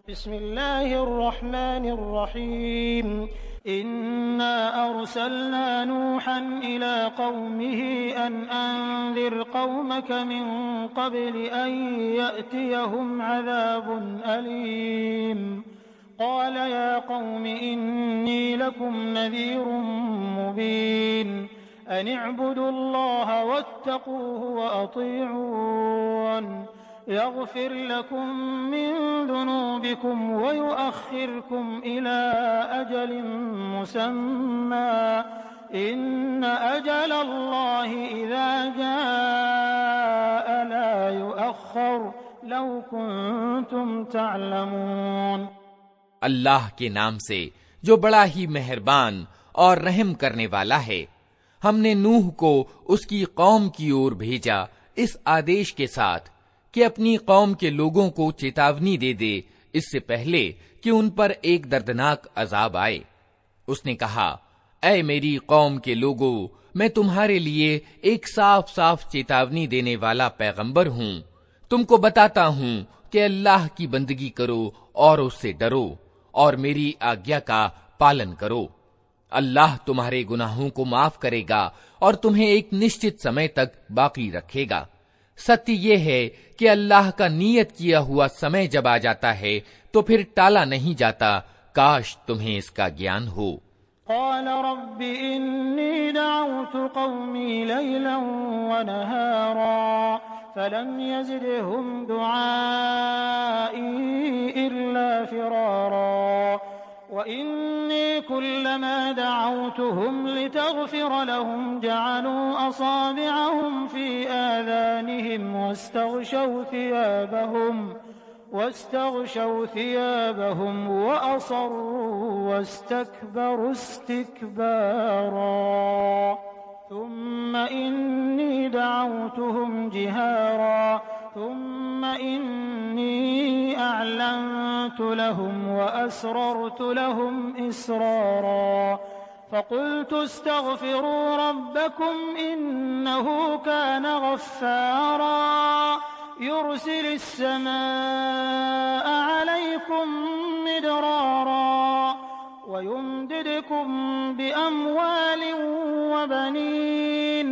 बिस्मिल्लाहिर्रहमानिर्रहीम इन्ना अर्सलना नूहन इला कौमिही अन अंज़िर कौमक मिन क़ब्ल अन यअतियहुम अज़ाबुन अलीम क़ाल या कौम इन्नी लकुम नज़ीरुम मुबीन अन इअ्बुदुल्लाह वत्तक़ूहु व अतीऊन यग़फ़िर लकुम मिन ज़ुनूबिकुम व युअख़्ख़िरकुम इला अजलिन मुसम्मा इन्न अजलल्लाहि इज़ा जाअ ला युअख़्ख़र लौ कुन्तुम तअलमून। अल्लाह के नाम से जो बड़ा ही मेहरबान और रहम करने वाला है। हमने नूह को उसकी कौम की ओर भेजा इस आदेश के साथ कि अपनी कौम के लोगों को चेतावनी दे दे इससे पहले कि उन पर एक दर्दनाक अजाब आए। उसने कहा, ऐ मेरी कौम के लोगों, मैं तुम्हारे लिए एक साफ साफ चेतावनी देने वाला पैगंबर हूँ। तुमको बताता हूँ कि अल्लाह की बंदगी करो और उससे डरो और मेरी आज्ञा का पालन करो। अल्लाह तुम्हारे गुनाहों को माफ करेगा और तुम्हें एक निश्चित समय तक बाकी रखेगा। सत्य ये है कि अल्लाह का नियत किया हुआ समय जब आ जाता है तो फिर टाला नहीं जाता। काश तुम्हें इसका ज्ञान हो। क़ाल रब्बि इन्नी दअउतु क़ौमी लैलन व नहारा फलम यज़िदहुम दुआई इल्ला फ़िरारा व इन्नी कुल्लमा दअउतुहुम लितग़फ़िर लहुम जअलू असाबिअहुम फ़ी आज़ानिहिम वास्तग़शव थियाबहुम वअसर्रू वस्तकबरू इस्तिकबारा थुम्म इन्नी दअउतुहुम जिहारा थुम्म इन्नी अअलनतु लहुम वअस्ररतु लहुम इसरारा फ़क़ुल्तु इस्तग़फ़िरू रब्बकुम इन्नहु कान गफ़्फ़ारा युरसिलिस समाअ अलैकुम मिदरारा वयुमदिदकुम बिअम्वालिन वबनीन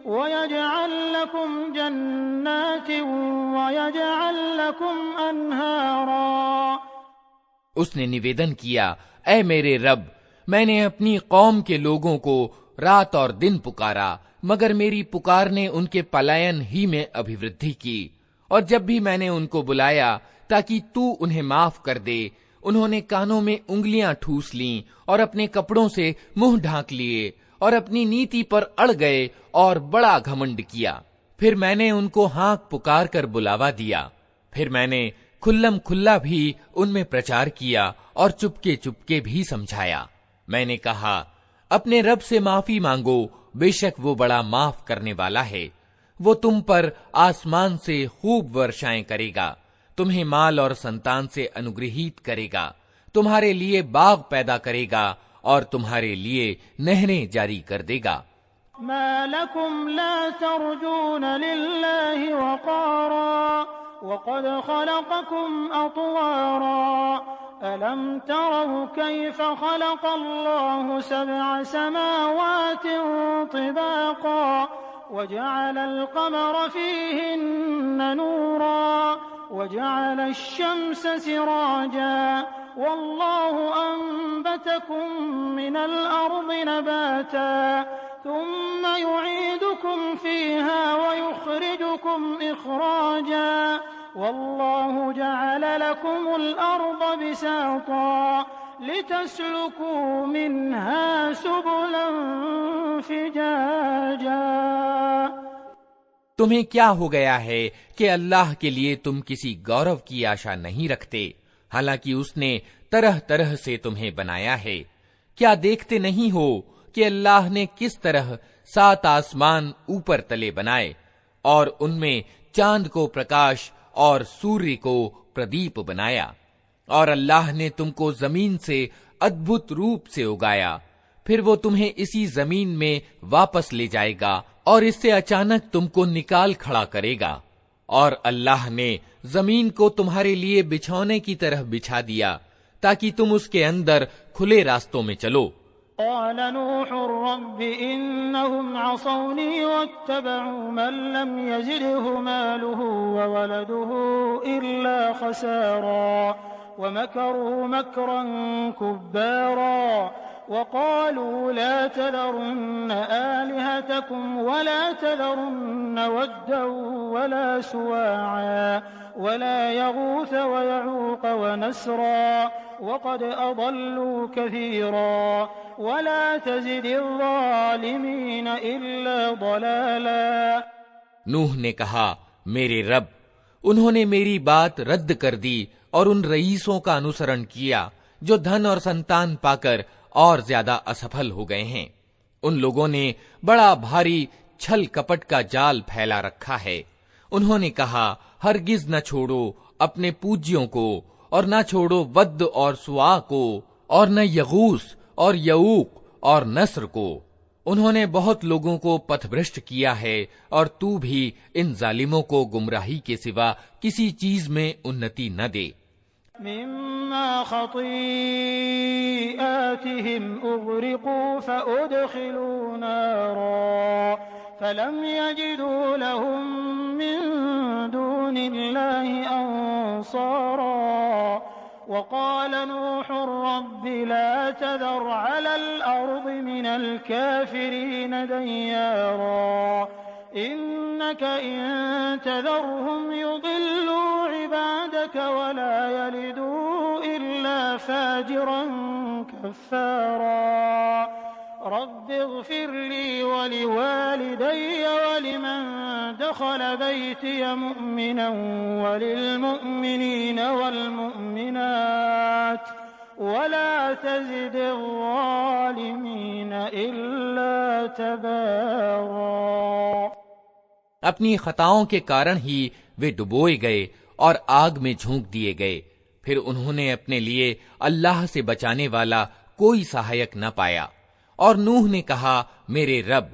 वयजअल लकुम जन्नातिन वयजअल लकुम अन्हारा। उसने निवेदन किया, ऐ मेरे रब, मैंने अपनी कौम के लोगों को रात और दिन पुकारा, मगर मेरी पुकार ने उनके पलायन ही में अभिवृद्धि की। और जब भी मैंने उनको बुलाया ताकि तू उन्हें माफ कर दे, उन्होंने कानों में उंगलियां ठूस लीं और अपने कपड़ों से मुंह ढांक लिए और अपनी नीति पर अड़ गए और बड़ा घमंड किया। फिर मैंने उनको हाँक पुकार कर बुलावा दिया। फिर मैंने खुल्लम खुल्ला भी उनमें प्रचार किया और चुपके चुपके भी समझाया। मैंने कहा, अपने रब से माफी मांगो, बेशक वो बड़ा माफ करने वाला है। वो तुम पर आसमान से खूब वर्षाएं करेगा, तुम्हें माल और संतान से अनुग्रहित करेगा, तुम्हारे लिए बाग पैदा करेगा और तुम्हारे लिए नहरें जारी कर देगा। मा लकुम ला तर्जून लिल्लाहि वक़ारा वक़द खलक़कुम अतवारा अलम तरौ कैफ़ खलक़ल्लाहु सबअ समावातिन तिबाक़ा वजअलल क़मर फ़ीहिन्न नूरा वजअलश शम्स सिराजा वल्लाहु अन्बतकुम मिनल अर्दि नबाता थुम्म युईदुकुम फ़ीहा वयुख़रिजुकुम इख़राजा वल्लाहु जअल लकुमुल अर्द बिसाता लितस्लुकू मिन्हा सुबुलन फ़िजाजा। तुम्हें क्या हो गया है कि अल्लाह के लिए तुम किसी गौरव की आशा नहीं रखते, हालांकि उसने तरह तरह से तुम्हें बनाया है। क्या देखते नहीं हो कि अल्लाह ने किस तरह 7 आसमान ऊपर तले बनाए और उनमें चांद को प्रकाश और सूर्य को प्रदीप बनाया। और अल्लाह ने तुमको जमीन से अद्भुत रूप से उगाया, फिर वो तुम्हें इसी जमीन में वापस ले जाएगा और इससे अचानक तुमको निकाल खड़ा करेगा। और अल्लाह ने जमीन को तुम्हारे लिए बिछौने की तरह बिछा दिया ताकि तुम उसके अंदर खुले रास्तों में चलो। क़ाल नूह रब्बि इन्नहुम असौनी वत्तबअू मन लम यजिदहु मालुहु ववलदुहु इल्ला खसारा वमकरू मकरन कुब्बारा वक़ालू ला तज़रुन्न आलिहतकुम वला तज़रुन्न वद्दन वला सुवाआ वला यगूस वयऊक़ वनस्रा वक़द अज़ल्लू कसीरा वला तज़िदिज़्ज़ालिमीन इल्ला ज़लाला। नूह ने कहा, मेरे रब, उन्होंने मेरी बात रद्द कर दी और उन रईसों का अनुसरण किया जो धन और संतान पाकर और ज्यादा असफल हो गए हैं। उन लोगों ने बड़ा भारी छल कपट का जाल फैला रखा है। उन्होंने कहा, हरगिज न छोड़ो अपने पूज्यों को, और न छोड़ो वद्द और सुआ को, और न यगूस और यऊक और नस्र को। उन्होंने बहुत लोगों को पथभ्रष्ट किया है, और तू भी इन जालिमों को गुमराही के सिवा किसी चीज में उन्नति न दे। मिम्मा खतीआतिहिम उग़रिक़ू फ़उदख़िलू नारा फ़लम यजिदू लहुम मिन दूनिल्लाहि अंसारा वक़ाल नूह रब्बि ला तज़र अलल अर्दि मिनल काफ़िरीन दय्यारा इन्नक इन तज़रहुम युदिल्लू इबादक वला यलिदू इल्ला फाजिरन कफ़्फ़ारा रब्बिग़फिर ली वलिवालिदैय वलिमन दख़ल बैतिय मुअ्मिनन वलिलमुअ्मिनीन वल्मुअ्मिनात वला तज़िदिज़्ज़ालिमीन इल्ला तबारा। अपनी खताओं के कारण ही वे डुबोए गए और आग में झोंक दिए गए। फिर उन्होंने अपने लिए अल्लाह से बचाने वाला कोई सहायक न पाया। और नूह ने कहा, मेरे रब,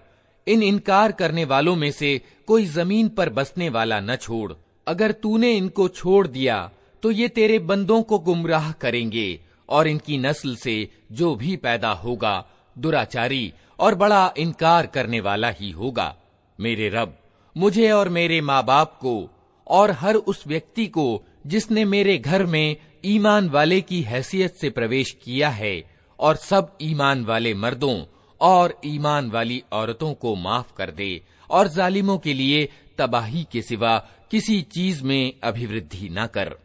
इन इनकार करने वालों में से कोई जमीन पर बसने वाला न छोड़। अगर तूने इनको छोड़ दिया तो ये तेरे बंदों को गुमराह करेंगे, और इनकी नस्ल से जो भी पैदा होगा दुराचारी और बड़ा इनकार करने वाला ही होगा। मेरे रब, मुझे और मेरे माँ बाप को और हर उस व्यक्ति को जिसने मेरे घर में ईमान वाले की हैसियत से प्रवेश किया है, और सब ईमान वाले मर्दों और ईमान वाली औरतों को माफ कर दे, और जालिमों के लिए तबाही के सिवा किसी चीज में अभिवृद्धि न कर।